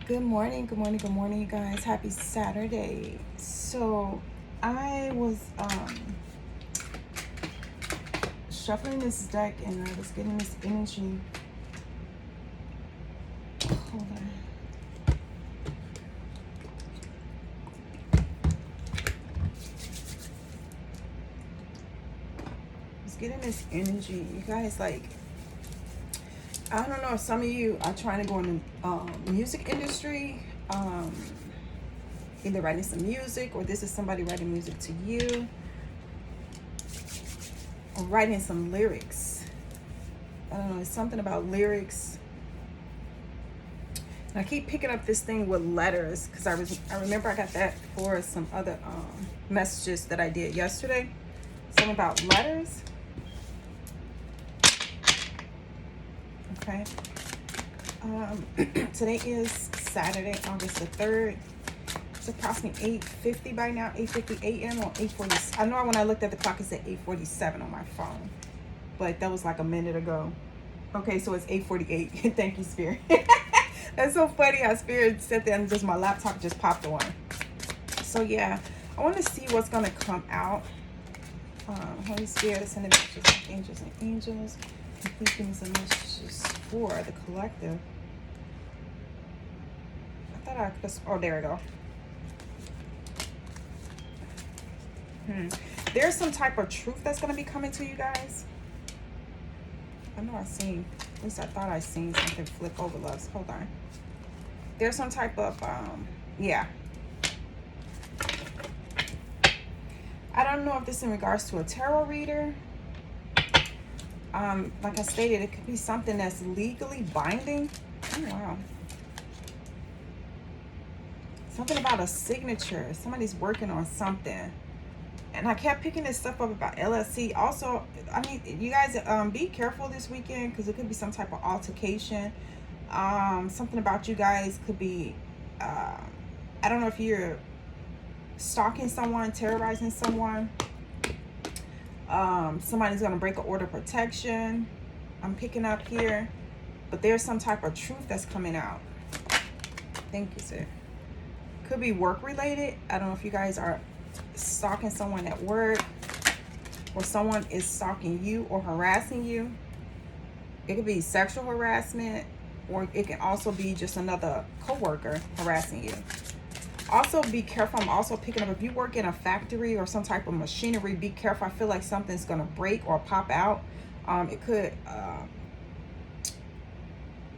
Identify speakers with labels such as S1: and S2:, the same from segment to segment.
S1: Good morning, good morning, good morning, you guys. Happy Saturday. So I was shuffling this deck and I was getting this energy. Hold on. I was getting this energy. You guys, like, I don't know if some of you are trying to go in the music industry, either writing some music or this is somebody writing music to you, or writing some lyrics. I don't know, it's something about lyrics. And I keep picking up this thing with letters because I remember I got that for some other messages that I did yesterday. Something about letters. Okay. Today is Saturday, August the 3rd. It's approximately 8:50 by now, 8:50 a.m. or 8:40. I know when I looked at the clock, it said 8:47 on my phone, but that was like a minute ago. Okay, so it's 8:48. Thank you, Spirit. That's so funny how Spirit said that and just my laptop just popped on. So yeah, I want to see what's going to come out. Holy Spirit, sending messages like angels and angels. Please give me some messages for the collective. I thought I could. Oh, there we go. There's some type of truth that's going to be coming to you guys. I know at least I thought I seen something flip over, loves. Hold on. There's some type of, yeah. I don't know if this is in regards to a tarot reader. Like I stated, it could be something that's legally binding. Oh, wow. Something about a signature. Somebody's working on something. And I kept picking this stuff up about LLC. Also, I mean, you guys be careful this weekend because it could be some type of altercation. Something about you guys could be, I don't know if you're stalking someone, terrorizing someone. Somebody's going to break an order of protection. I'm picking up here. But there's some type of truth that's coming out. Thank you, sir. Could be work related. I don't know if you guys are stalking someone at work or someone is stalking you or harassing you. It could be sexual harassment, or it can also be just another coworker harassing you. Also be careful. I'm also picking up if you work in a factory or some type of machinery, be careful. I feel like something's going to break or pop out. It could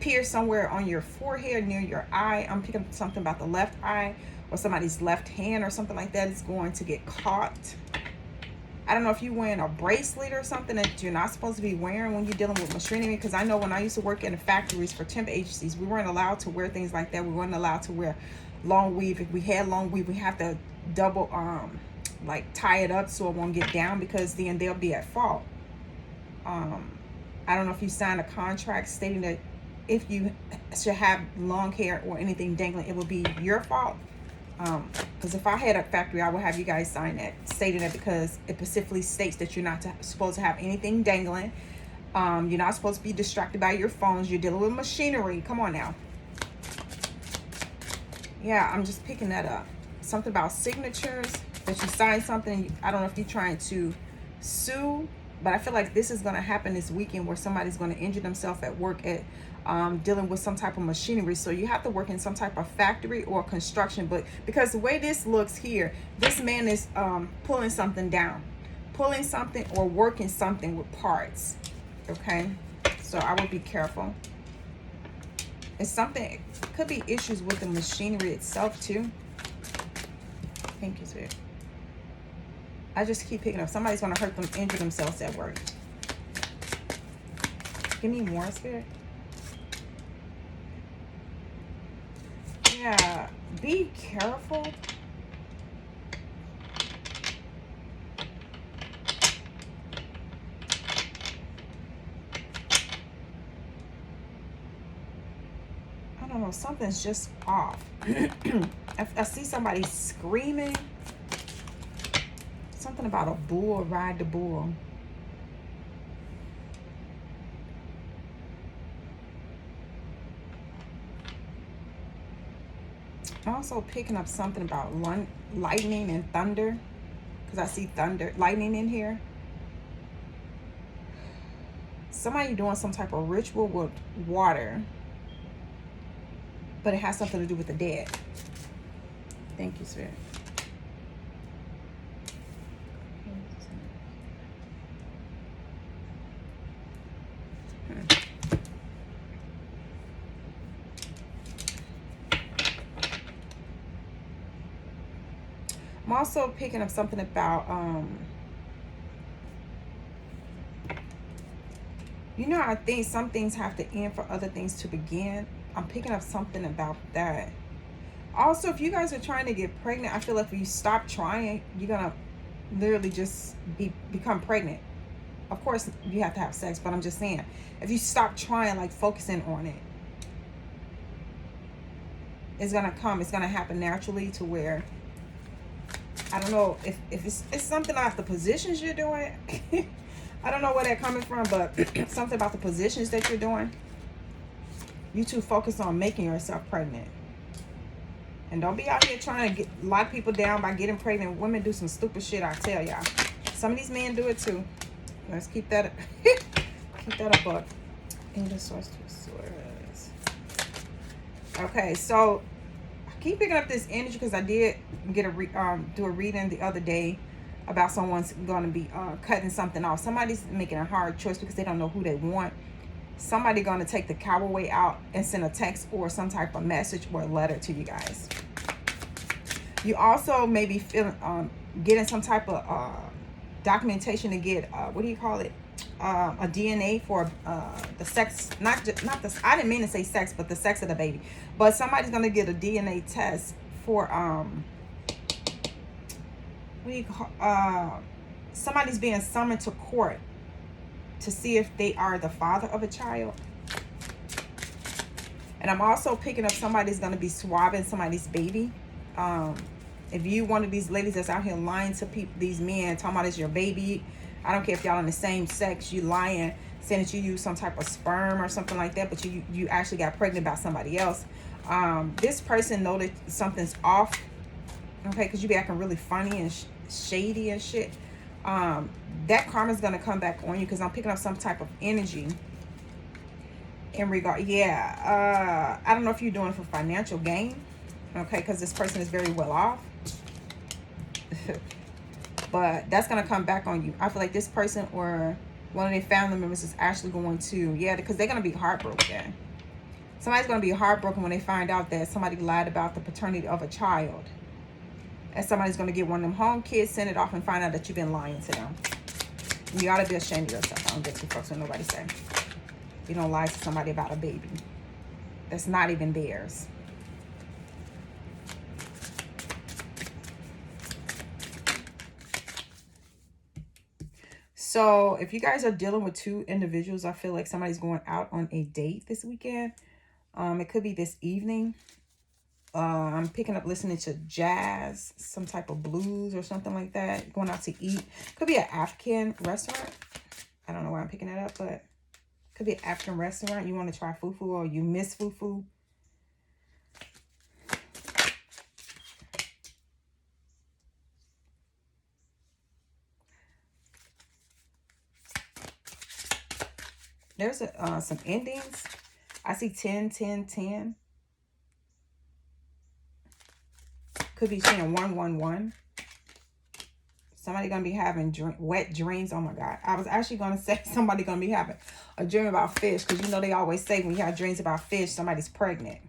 S1: pierce somewhere on your forehead near your eye. I'm picking up something about the left eye or somebody's left hand or something like that is going to get caught. I don't know if you're wearing a bracelet or something that you're not supposed to be wearing when you're dealing with machinery, because I know when I used to work in the factories for temp agencies, we weren't allowed to wear things like that. We weren't allowed to wear long weave. If we had long weave, we have to double like tie it up so it won't get down, because then they'll be at fault. I don't know if you signed a contract stating that if you should have long hair or anything dangling, it will be your fault. Because if I had a factory, I would have you guys sign that, stating that, because it specifically states that you're not supposed to have anything dangling. You're not supposed to be distracted by your phones. You're dealing with machinery. Come on now. Yeah, I'm just picking that up. Something about signatures, that you sign something. I don't know if you're trying to sue, but I feel like this is going to happen this weekend where somebody's going to injure themselves at work at dealing with some type of machinery. So you have to work in some type of factory or construction. But because the way this looks here, this man is pulling something down, pulling something or working something with parts. Okay, so I would be careful. It's something, it could be issues with the machinery itself too. Thank you, sir. I just keep picking up. Somebody's going to hurt them, injure themselves at work. Give me more, Spirit. Yeah, be careful. I don't know, something's just off. I see somebody screaming. Something about a bull, ride the bull. I'm also picking up something about lightning and thunder, because I see thunder, lightning in here. Somebody doing some type of ritual with water, but it has something to do with the dead. Thank you, Spirit. I'm also picking up something about, you know, I think some things have to end for other things to begin. I'm picking up something about that. Also, if you guys are trying to get pregnant, I feel like if you stop trying, you're going to literally just become pregnant. Of course, you have to have sex, but I'm just saying, if you stop trying, like focusing on it, it's going to come. It's going to happen naturally to where, I don't know if it's something about the positions you're doing. I don't know where that's coming from, but something about the positions that you're doing. You too focus on making yourself pregnant. And don't be out here trying to lock people down by getting pregnant. Women do some stupid shit, I tell y'all. Some of these men do it too. Let's keep that a buck. Angel Source to Source. Okay, so I keep picking up this energy because I did get do a reading the other day about someone's going to be cutting something off. Somebody's making a hard choice because they don't know who they want. Somebody going to take the coward way out and send a text or some type of message or a letter to you guys. You also may be feeling getting some type of documentation to get what do you call it? A DNA for the sex, not the. I didn't mean to say sex, but the sex of the baby. But somebody's gonna get a DNA test for what do you call? Somebody's being summoned to court to see if they are the father of a child. And I'm also picking up somebody's gonna be swabbing somebody's baby. If you one of these ladies that's out here lying to people, these men, talking about it's your baby. I don't care if y'all in the same sex, you lying, saying that you use some type of sperm or something like that, but you actually got pregnant by somebody else. This person know that something's off, okay, because you be acting really funny and shady and shit. That karma's gonna come back on you because I'm picking up some type of energy in regard. Yeah, I don't know if you're doing it for financial gain, okay, because this person is very well off. But that's going to come back on you. I feel like this person or one of their family members is actually going to, yeah, because they're going to be heartbroken. Somebody's going to be heartbroken when they find out that somebody lied about the paternity of a child. And somebody's going to get one of them home kids, send it off, and find out that you've been lying to them. You ought to be ashamed of yourself. I don't give two fucks what nobody say. You don't lie to somebody about a baby that's not even theirs. So if you guys are dealing with two individuals, I feel like somebody's going out on a date this weekend. It could be this evening. I'm picking up listening to jazz, some type of blues or something like that. Going out to eat. Could be an African restaurant. I don't know why I'm picking that up, but could be an African restaurant. You want to try fufu or you miss fufu. There's some endings. I see 10, 10, 10. Could be saying 1, 1, 1. Somebody going to be having wet dreams. Oh, my God. I was actually going to say somebody going to be having a dream about fish. Because, you know, they always say when you have dreams about fish, somebody's pregnant.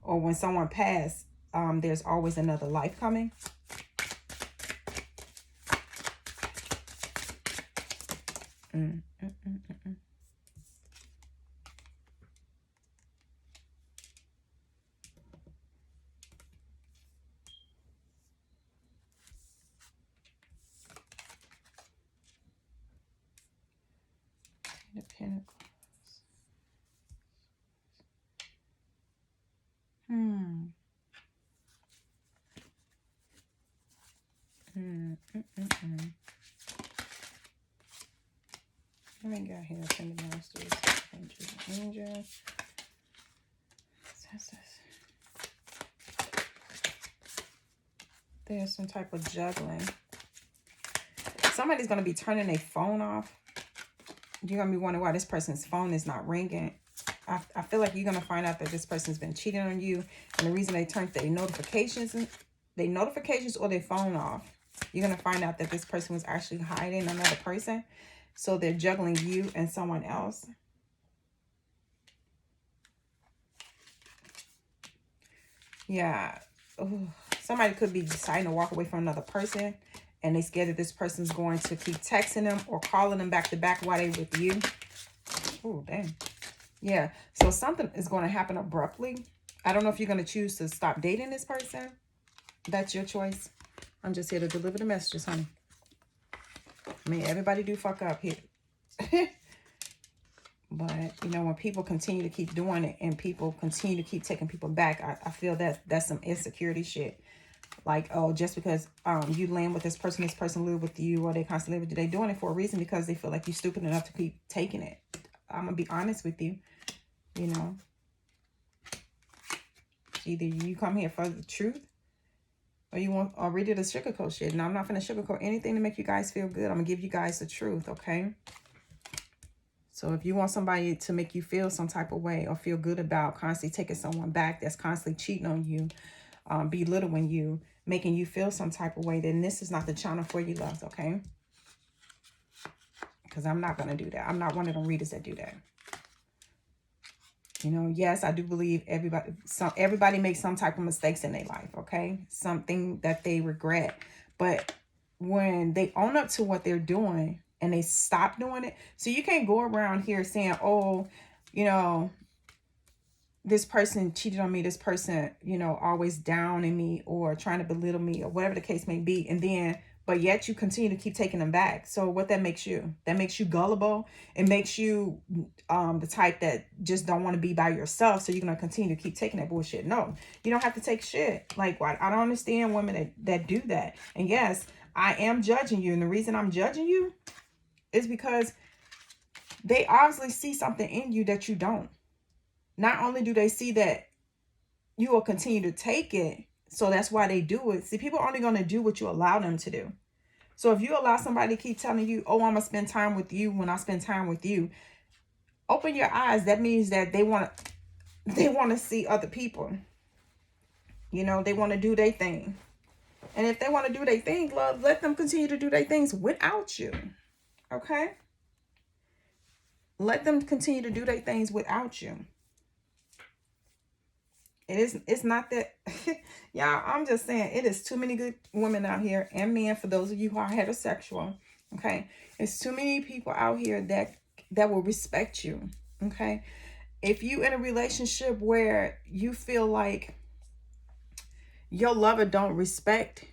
S1: Or when someone passed, there's always another life coming. The Pentacles. Let me get here. Send the masters. Angel. There's some type of juggling. Somebody's going to be turning their phone off. You're going to be wondering why this person's phone is not ringing. I feel like you're going to find out that this person's been cheating on you. And the reason they turned their notifications or their phone off, you're going to find out that this person was actually hiding another person. So they're juggling you and someone else. Yeah. Ooh. Somebody could be deciding to walk away from another person, and they scared that this person's going to keep texting them or calling them back to back while they with you. Oh, dang. Yeah. So something is going to happen abruptly. I don't know if you're going to choose to stop dating this person. That's your choice. I'm just here to deliver the messages, honey. I mean, everybody do fuck up here. But, you know, when people continue to keep doing it and people continue to keep taking people back, I feel that that's some insecurity shit. Like, oh, just because you land with this person live with you, or they constantly live with you, they doing it for a reason because they feel like you're stupid enough to keep taking it. I'm going to be honest with you, you know. Either you come here for the truth, or you want or ready to sugarcoat shit. Now, I'm not going to sugarcoat anything to make you guys feel good. I'm going to give you guys the truth, okay? So if you want somebody to make you feel some type of way or feel good about constantly taking someone back that's constantly cheating on you, belittling you, making you feel some type of way, then this is not the channel for you, loves, okay? Because I'm not going to do that. I'm not one of them readers that do that. You know, yes, I do believe everybody makes some type of mistakes in their life, okay? Something that they regret. But when they own up to what they're doing and they stop doing it, so you can't go around here saying, oh, you know, this person cheated on me, this person, you know, always down in me or trying to belittle me or whatever the case may be. And then, but yet you continue to keep taking them back. So what that makes you? That makes you gullible. It makes you the type that just don't want to be by yourself. So you're going to continue to keep taking that bullshit. No, you don't have to take shit. Like, what? I don't understand women that do that. And yes, I am judging you. And the reason I'm judging you is because they obviously see something in you that you don't. Not only do they see that you will continue to take it, so that's why they do it. See, people are only going to do what you allow them to do. So if you allow somebody to keep telling you, oh, I'm going to spend time with you when I spend time with you, open your eyes. That means that they want to see other people. You know, they want to do their thing. And if they want to do their thing, love, let them continue to do their things without you. Okay? Let them continue to do their things without you. It's not that, y'all, I'm just saying, it is too many good women out here and men, for those of you who are heterosexual, okay? It's too many people out here that will respect you, okay? If you in a relationship where you feel like your lover don't respect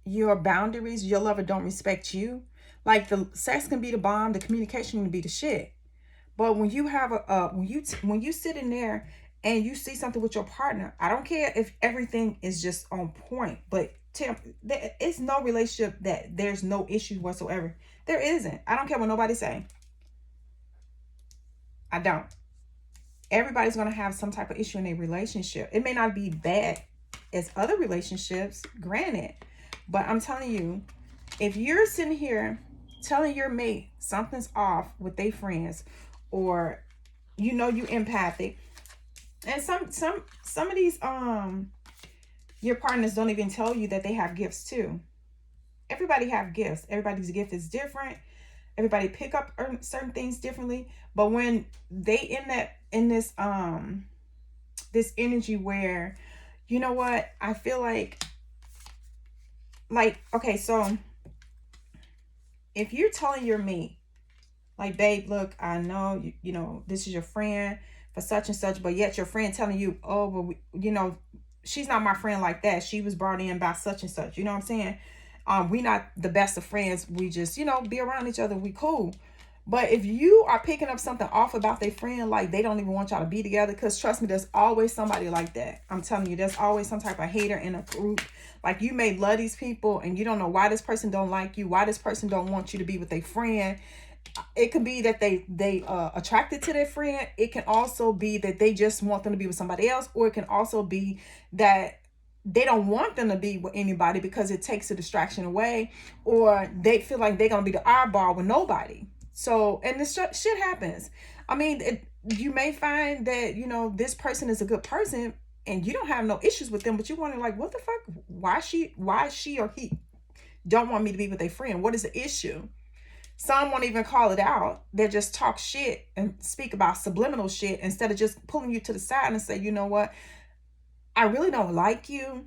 S1: your boundaries, your lover don't respect you, like the sex can be the bomb, the communication can be the shit. But when you have when you sit in there and you see something with your partner, I don't care if everything is just on point, but it's no relationship that there's no issue whatsoever. There isn't. I don't care what nobody say. I don't. Everybody's going to have some type of issue in a relationship. It may not be bad as other relationships, granted, but I'm telling you, if you're sitting here telling your mate something's off with their friends, or you know you empathic, and some of these your partners don't even tell you that they have gifts too. Everybody have gifts. Everybody's gift is different. Everybody pick up certain things differently. But when they in this energy where, you know what, I feel like okay, so if you're telling your mate, like, babe, look, I know you know this is your friend for such and such, but yet your friend telling you, oh, well, you know, she's not my friend like that. She was brought in by such and such. You know what I'm saying? We not the best of friends. We just, you know, be around each other. We cool. But if you are picking up something off about their friend, like they don't even want y'all to be together, because trust me, there's always somebody like that. I'm telling you, there's always some type of hater in a group. Like, you may love these people and you don't know why this person don't like you, why this person don't want you to be with their friend. It could be that they attracted to their friend. It can also be that they just want them to be with somebody else, or it can also be that they don't want them to be with anybody because it takes a distraction away, or they feel like they're gonna be the oddball with nobody. So, and this shit happens. I mean, you may find that, you know, this person is a good person and you don't have no issues with them, but you wonder like, what the fuck? Why she or he don't want me to be with a friend? What is the issue? Some won't even call it out. They just talk shit and speak about subliminal shit instead of just pulling you to the side and say, you know what? I really don't like you.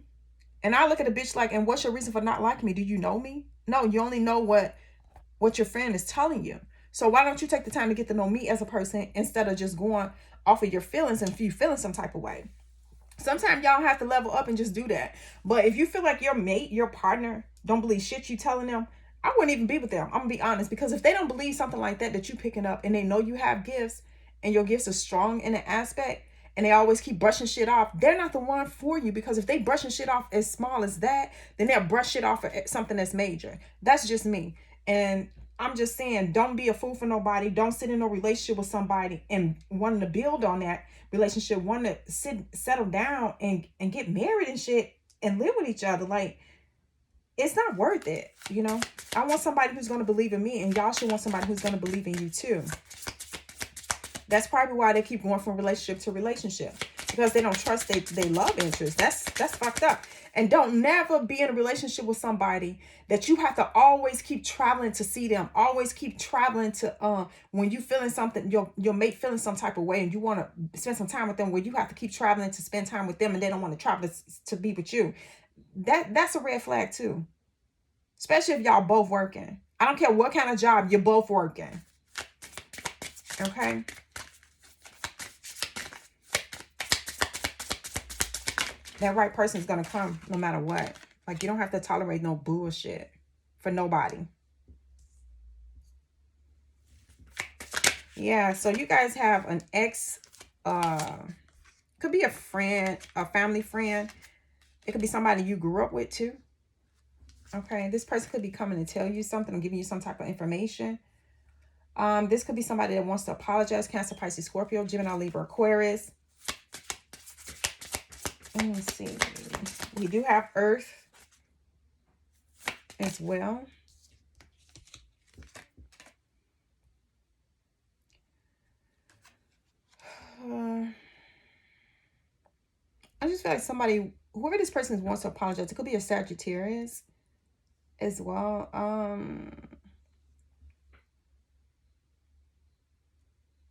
S1: And I look at a bitch like, and what's your reason for not liking me? Do you know me? No, you only know what your friend is telling you. So why don't you take the time to get to know me as a person instead of just going off of your feelings, and if you feeling some type of way. Sometimes y'all have to level up and just do that. But if you feel like your mate, your partner, don't believe shit you telling them, I wouldn't even be with them. I'm gonna be honest, because if they don't believe something like that you picking up, and they know you have gifts and your gifts are strong in an aspect, and they always keep brushing shit off, they're not the one for you. Because if they brushing shit off as small as that, then they'll brush shit off for something that's major. That's just me. And I'm just saying, don't be a fool for nobody. Don't sit in no relationship with somebody and wanting to build on that relationship, wanting to settle down and get married and shit and live with each other. Like, it's not worth it, you know? I want somebody who's going to believe in me, and y'all should want somebody who's going to believe in you too. That's probably why they keep going from relationship to relationship, because they don't trust they love interest. That's fucked up. And don't never be in a relationship with somebody that you have to always keep traveling to see them. Always keep traveling to when you feeling something, your mate feeling some type of way, and you want to spend some time with them, where you have to keep traveling to spend time with them, and they don't want to travel to be with you. That's a red flag too. Especially if y'all both working. I don't care what kind of job, you're both working. Okay? That right person is going to come no matter what. Like, you don't have to tolerate no bullshit for nobody. Yeah, so you guys have an ex, could be a friend, a family friend. It could be somebody you grew up with too. Okay, this person could be coming to tell you something or giving you some type of information. This could be somebody that wants to apologize. Cancer, Pisces, Scorpio, Gemini, Libra, Aquarius. Let me see. We do have Earth as well. I just feel like somebody, whoever this person wants to apologize, it could be a Sagittarius as well.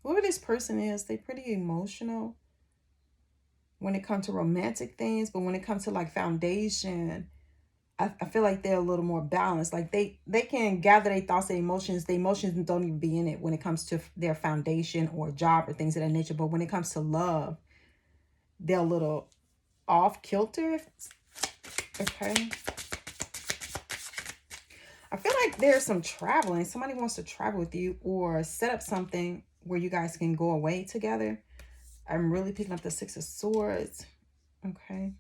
S1: Whoever this person is, they're pretty emotional when it comes to romantic things, but when it comes to like foundation, I feel like they're a little more balanced. Like they can gather their thoughts, their emotions. The emotions don't even be in it when it comes to their foundation or job or things of that nature. But when it comes to love, they're a little off kilter. Okay. I feel like there's some traveling. Somebody wants to travel with you or set up something where you guys can go away together. I'm really picking up the Six of Swords. Okay.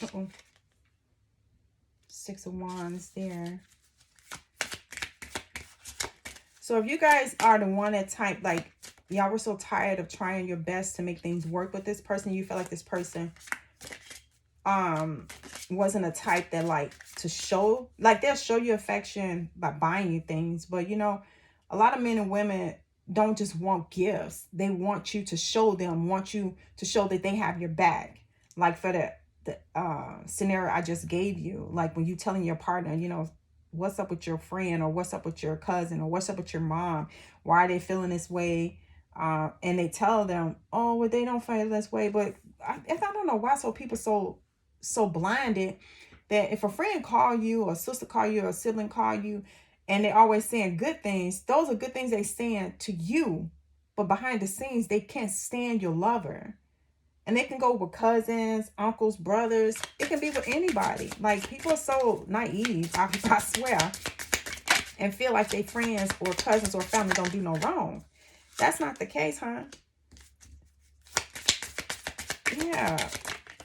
S1: Uh-oh. Six of Wands there. So if you guys are the one that type, like, y'all were so tired of trying your best to make things work with this person, you feel like this person wasn't a type that like to show, like they'll show you affection by buying you things, but you know, a lot of men and women don't just want gifts. They want you to show them, want you to show that they have your back. Like for the scenario I just gave you, like when you telling your partner, you know, what's up with your friend, or what's up with your cousin, or what's up with your mom, why are they feeling this way, and they tell them, oh, well, they don't feel this way. But I don't know why people so blinded that if a friend call you, or a sister call you, or a sibling call you, and they always saying good things, those are good things they saying to you, but behind the scenes they can't stand your lover. And they can go with cousins, uncles, brothers. It can be with anybody. Like, people are so naive, I swear, and feel like they friends or cousins or family don't do no wrong. That's not the case, huh? Yeah.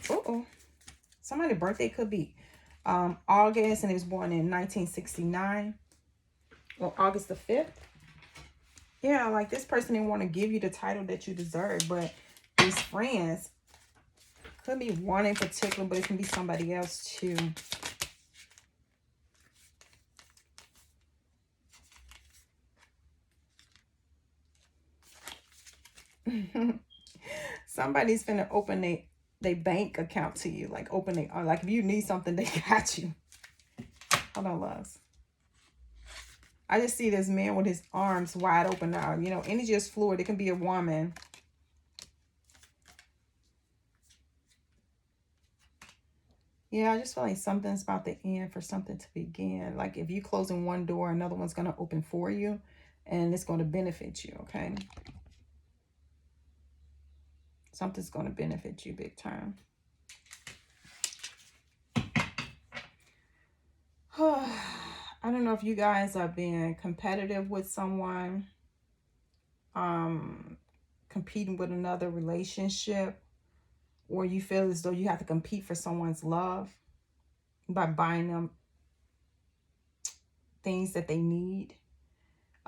S1: Uh-oh. Somebody's birthday could be August, and he was born in 1969. Or August the 5th. Yeah, like this person didn't want to give you the title that you deserve, but these friends, could be one in particular, but it can be somebody else too. Somebody's finna open they bank account to you. Like open it, like if you need something, they got you. Hold on, loves. I just see this man with his arms wide open now. You know, energy is fluid. It can be a woman. Yeah, I just feel like something's about to end for something to begin. Like if you closing one door, another one's going to open for you. And it's going to benefit you, okay? Something's going to benefit you big time. I don't know if you guys are being competitive with someone. Competing with another relationship. Or you feel as though you have to compete for someone's love by buying them things that they need.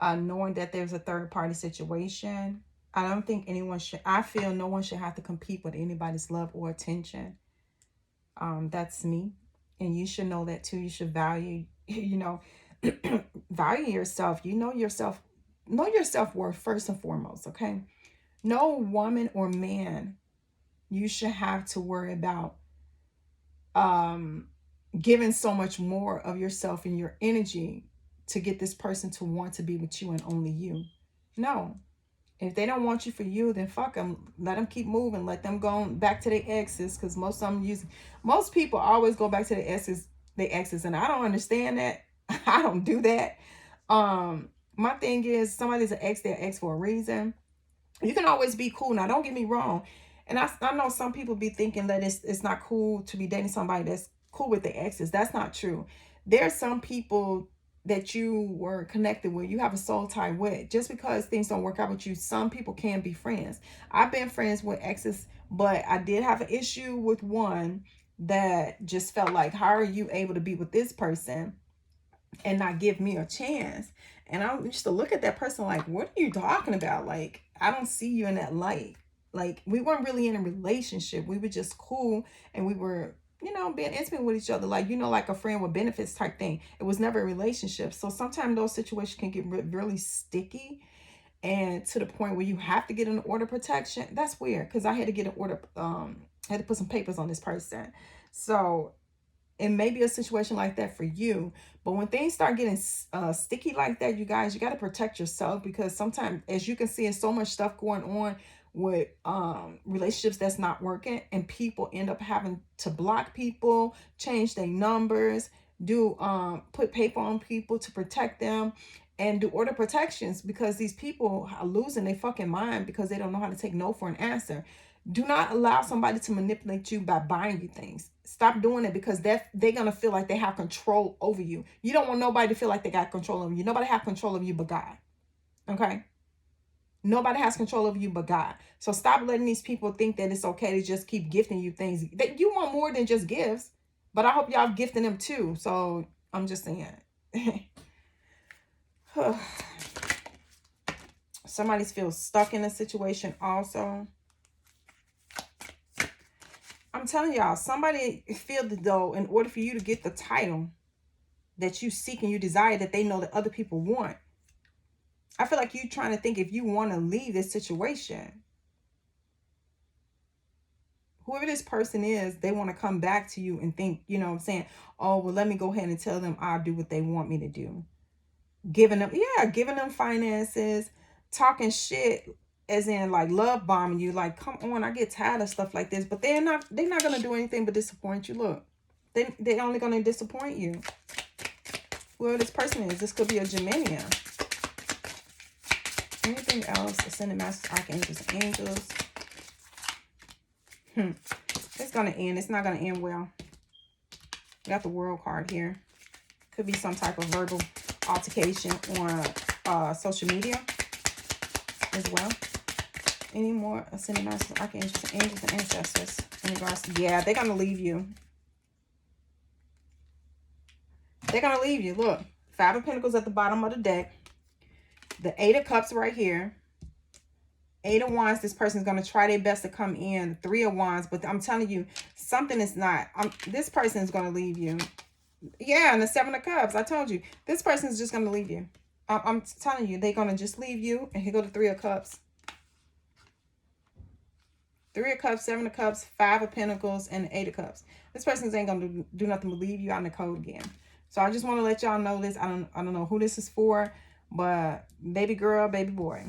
S1: Knowing that there's a third party situation. I don't think anyone should, I feel no one should have to compete with anybody's love or attention. That's me. And you should know that too. You should value, you know, value yourself. You know yourself, know your self-worth first and foremost, okay? No woman or man you should have to worry about giving so much more of yourself and your energy to get this person to want to be with you and only you. No. If they don't want you for you, then fuck them. Let them keep moving. Let them go back to their exes, because most of them most people always go back to their exes, and I don't understand that. I don't do that. My thing is, somebody's an ex, they're ex for a reason. You can always be cool. Now, don't get me wrong. And I know some people be thinking that it's not cool to be dating somebody that's cool with their exes. That's not true. There are some people that you were connected with, you have a soul tie with. Just because things don't work out with you, some people can be friends. I've been friends with exes, but I did have an issue with one that just felt like, how are you able to be with this person and not give me a chance? And I used to look at that person like, what are you talking about? Like, I don't see you in that light. Like, we weren't really in a relationship. We were just cool, and we were, you know, being intimate with each other. Like, you know, like a friend with benefits type thing. It was never a relationship. So sometimes those situations can get really sticky, and to the point where you have to get an order protection. That's weird, because I had to get an order, had to put some papers on this person. So it may be a situation like that for you, but when things start getting sticky like that, you guys, you got to protect yourself, because sometimes, as you can see, there's so much stuff going on with relationships that's not working, and people end up having to block people, change their numbers, do put paper on people to protect them, and do order protections, because these people are losing their fucking mind because they don't know how to take no for an answer. Do not allow somebody to manipulate you by buying you things. Stop doing it, because they're going to feel like they have control over you. You don't want nobody to feel like they got control over you. Nobody has control of you but God. Okay? Nobody has control of you but God. So stop letting these people think that it's okay to just keep gifting you things. That you want more than just gifts. But I hope y'all gifting them too. So I'm just saying. Somebody feels stuck in a situation also. I'm telling y'all, somebody feel that though, in order for you to get the title that you seek and you desire, that they know that other people want. I feel like you trying to think, if you want to leave this situation, whoever this person is, they want to come back to you and think, you know what I'm saying, oh, well, let me go ahead and tell them I'll do what they want me to do. Giving them finances, talking shit, as in like love bombing you. Like, come on, I get tired of stuff like this. But they're not gonna do anything but disappoint you. Look, they're only gonna disappoint you. Whoever this person is, this could be a Gemini. Anything else? Ascended Masters, Archangels, and Angels. It's gonna end. It's not gonna end well. We got the World card here. Could be some type of verbal altercation on social media as well. Any more Ascended Masters, Archangels, and Angels, and Ancestors in regards to, yeah, they're gonna leave you. They're gonna leave you. Look, Five of Pentacles at the bottom of the deck. The Eight of Cups right here. Eight of Wands, this person's going to try their best to come in. Three of Wands, but I'm telling you, something is not. This person is going to leave you. Yeah, and the Seven of Cups, I told you. This person is just going to leave you. I'm telling you, they're going to just leave you. And here go the Three of Cups. Three of Cups, Seven of Cups, Five of Pentacles, and Eight of Cups. This person ain't going to do nothing but leave you out in the cold again. So I just want to let y'all know this. I don't know who this is for, but baby girl, baby boy,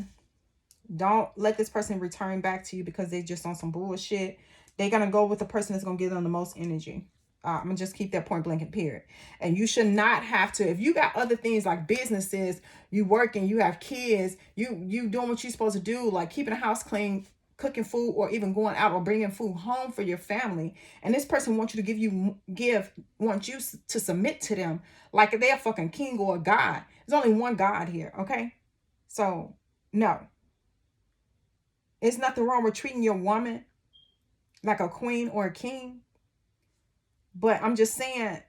S1: don't let this person return back to you because they just on some bullshit. They're going to go with the person that's going to give them the most energy. I'm going to just keep that point blank and period. And you should not have to, if you got other things like businesses, you working, you have kids, you doing what you're supposed to do, like keeping the house clean, cooking food, or even going out or bringing food home for your family. And this person wants you to wants you to submit to them like they're a fucking king or a god. There's only one God here, okay? So, no. There's nothing wrong with treating your woman like a queen or a king. But I'm just saying,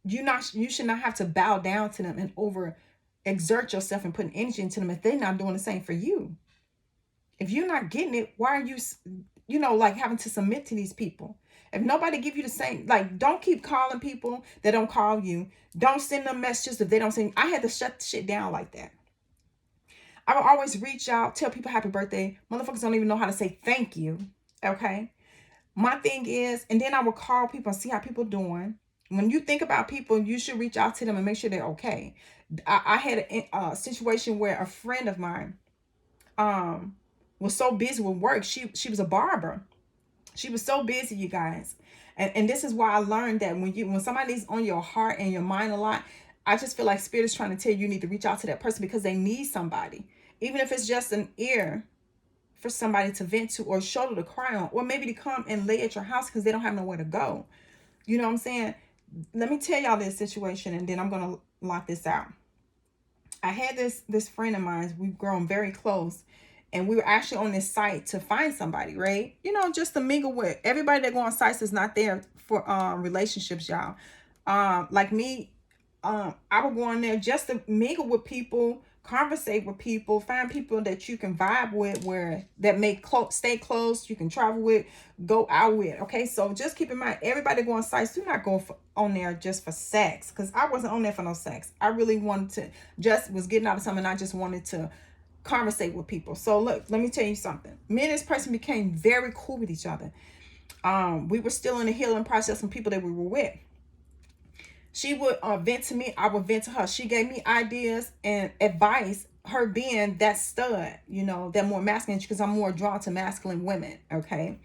S1: you should not have to bow down to them and exert yourself and put energy into them if they're not doing the same for you. If you're not getting it, why are you, like having to submit to these people? If nobody give you the same, like, don't keep calling people that don't call you. Don't send them messages if they don't send. I had to shut the shit down like that. I would always reach out, tell people happy birthday. Motherfuckers don't even know how to say thank you. Okay. My thing is, and then I will call people and see how people doing. When you think about people, you should reach out to them and make sure they're okay. I had a situation where a friend of mine was so busy with work. She was a barber. She was so busy, you guys. And this is why I learned that when somebody's on your heart and your mind a lot, I just feel like Spirit is trying to tell you need to reach out to that person because they need somebody. Even if it's just an ear for somebody to vent to, or a shoulder to cry on, or maybe to come and lay at your house because they don't have nowhere to go. You know what I'm saying? Let me tell y'all this situation, and then I'm going to lock this out. I had this friend of mine. We've grown very close, and we were actually on this site to find somebody, right? Just to mingle with. Everybody that go on sites is not there for relationships, y'all. Like me, I would go on there just to mingle with people, conversate with people, find people that you can vibe with, stay close, you can travel with, go out with. Okay, so just keep in mind, everybody that go on sites, do not go on there just for sex, because I wasn't on there for no sex. I really was getting out of something, and I just wanted to conversate with people. So look, let me tell you something. Me and this person became very cool with each other. We were still in the healing process from people that we were with. She would vent to me. I would vent to her. She gave me ideas and advice, her being that stud, that more masculine, because I'm more drawn to masculine women, okay?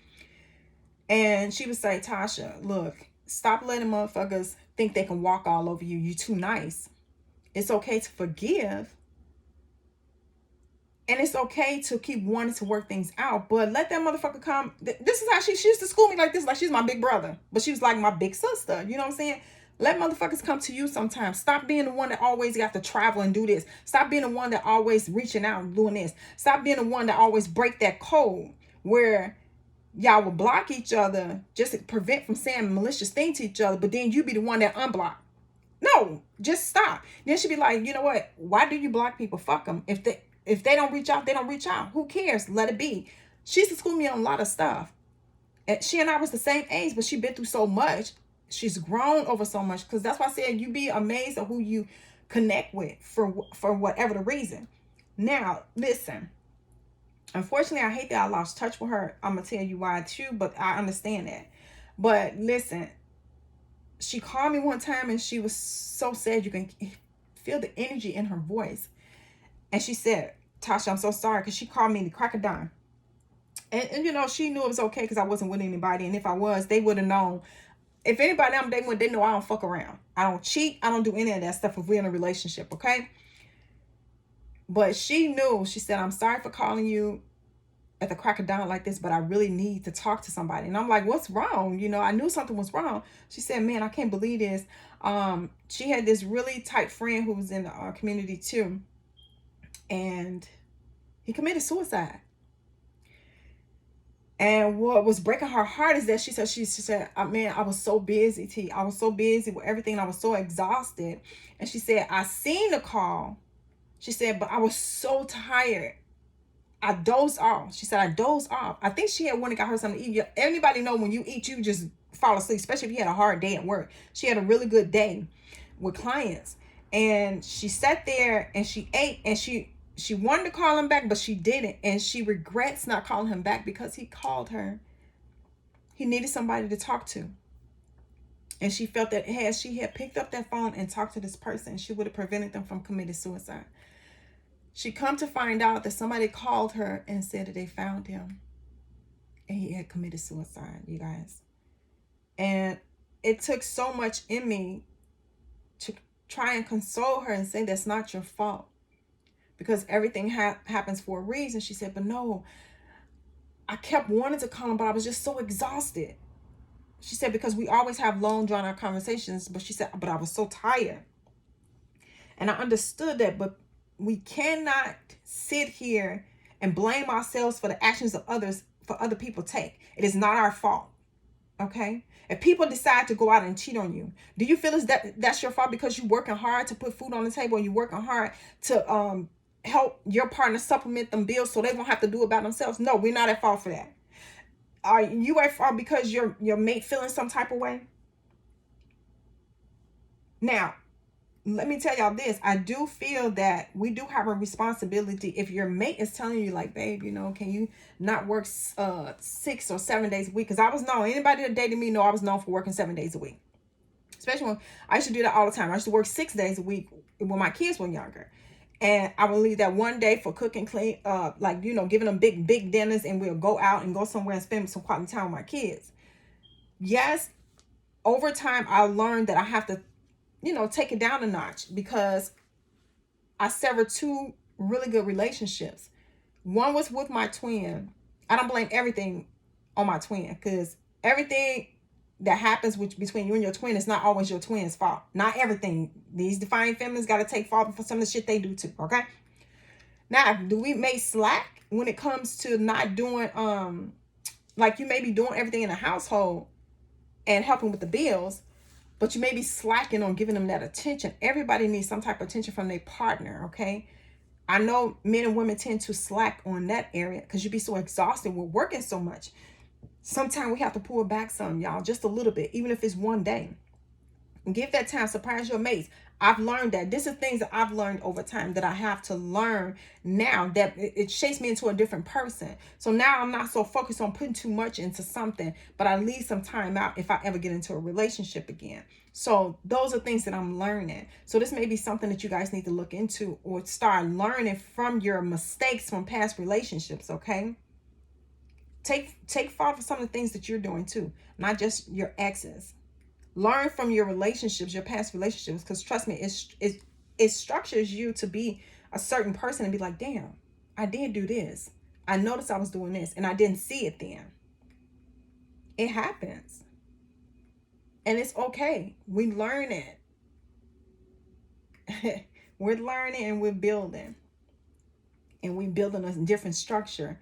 S1: And she would say, Tasha, look, stop letting motherfuckers think they can walk all over you. You too nice. It's okay to forgive. And it's okay to keep wanting to work things out, but let that motherfucker come. This is how she used to school me like this. Like, she's my big brother, but she was like my big sister. You know what I'm saying? Let motherfuckers come to you sometimes. Stop being the one that always got to travel and do this. Stop being the one that always reaching out and doing this. Stop being the one that always break that code where y'all will block each other just to prevent from saying malicious things to each other, but then you be the one that unblock. No, just stop. Then she'd be like, you know what? Why do you block people? Fuck them. If they don't reach out, they don't reach out. Who cares? Let it be. She used to school me on a lot of stuff. And she and I was the same age, but she'd been through so much. She's grown over so much, because that's why I said you be amazed at who you connect with for whatever the reason. Now, listen. Unfortunately, I hate that I lost touch with her. I'm going to tell you why too, but I understand that. But listen, she called me one time and she was so sad. You can feel the energy in her voice. And she said, Tasha, I'm so sorry, because she called me the crack of dawn. And she knew it was okay because I wasn't with anybody. And if I was, they would have known. If anybody I'm dating with, they know I don't fuck around. I don't cheat. I don't do any of that stuff if we're in a relationship, okay? But she knew. She said, I'm sorry for calling you at the crack of dawn like this, but I really need to talk to somebody. And I'm like, what's wrong? I knew something was wrong. She said, man, I can't believe this. She had this really tight friend who was in the community too. And he committed suicide. And what was breaking her heart is that she said, man, I was so busy, T. I was so busy with everything. I was so exhausted. And she said, I seen the call. She said, but I was so tired. I dozed off. She said, I dozed off. I think she had went and got her something to eat. Everybody know when you eat, you just fall asleep, especially if you had a hard day at work. She had a really good day with clients. And she sat there and she ate, and she wanted to call him back, but she didn't. And she regrets not calling him back because he called her. He needed somebody to talk to. And she felt that had she had picked up that phone and talked to this person, she would have prevented them from committing suicide. She come to find out that somebody called her and said that they found him and he had committed suicide, you guys. And it took so much in me to try and console her and say that's not your fault, because everything happens for a reason. She said, but no, I kept wanting to call him, but I was just so exhausted. She said, because we always have long drawn out conversations, but she said, but I was so tired. And I understood that, but we cannot sit here and blame ourselves for the actions of others, for other people take. It is not our fault. Okay? If people decide to go out and cheat on you, do you feel as that's your fault because you're working hard to put food on the table and you're working hard to help your partner supplement them bills so they won't have to do it by themselves? No, we're not at fault for that. Are you at fault because your mate feeling some type of way? Now, let me tell y'all this. I do feel that we do have a responsibility. If your mate is telling you like, babe, you know, can you not work 6 or 7 days a week? Because I was known, anybody that dated me know I was known for working 7 days a week. Especially when I used to do that all the time. I used to work 6 days a week when my kids were younger. And I would leave that one day for cooking, clean, like, you know, giving them big dinners, and we'll go out and go somewhere and spend some quality time with my kids. Yes, over time, I learned that I have to, you know, take it down a notch, because I severed 2 really good relationships. One was with my twin. I don't blame everything on my twin, because everything that happens between you and your twin is not always your twin's fault. Not everything. These defiant feminists got to take fault for some of the shit they do too. Okay. Now, do we make slack when it comes to not doing like you may be doing everything in the household and helping with the bills, but you may be slacking on giving them that attention. Everybody needs some type of attention from their partner, okay? I know men and women tend to slack on that area because you be so exhausted with working so much. Sometimes we have to pull back some, y'all, just a little bit, even if it's one day. Give that time. Surprise your mates. I've learned that. This is things that I've learned over time that I have to learn now, that it shapes me into a different person. So now I'm not so focused on putting too much into something, but I leave some time out if I ever get into a relationship again. So those are things that I'm learning. So this may be something that you guys need to look into or start learning from your mistakes from past relationships, okay? Take fault for some of the things that you're doing too, not just your exes. Learn from your relationships, your past relationships, because trust me, it structures you to be a certain person and be like, damn, I did do this. I noticed I was doing this and I didn't see it then. It happens. And it's okay. We learn it. We're learning and we're building. And we're building a different structure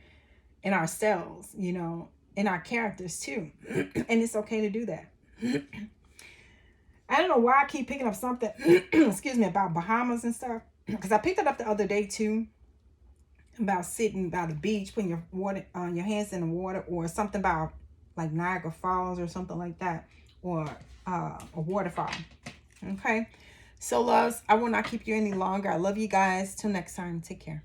S1: in ourselves, you know, in our characters too. And it's okay to do that. I don't know why I keep picking up something, excuse me, about Bahamas and stuff. Because I picked it up the other day too, about sitting by the beach, putting your your hands in the water, or something about like Niagara Falls or something like that, or a waterfall. Okay, so loves, I will not keep you any longer. I love you guys. Till next time, take care.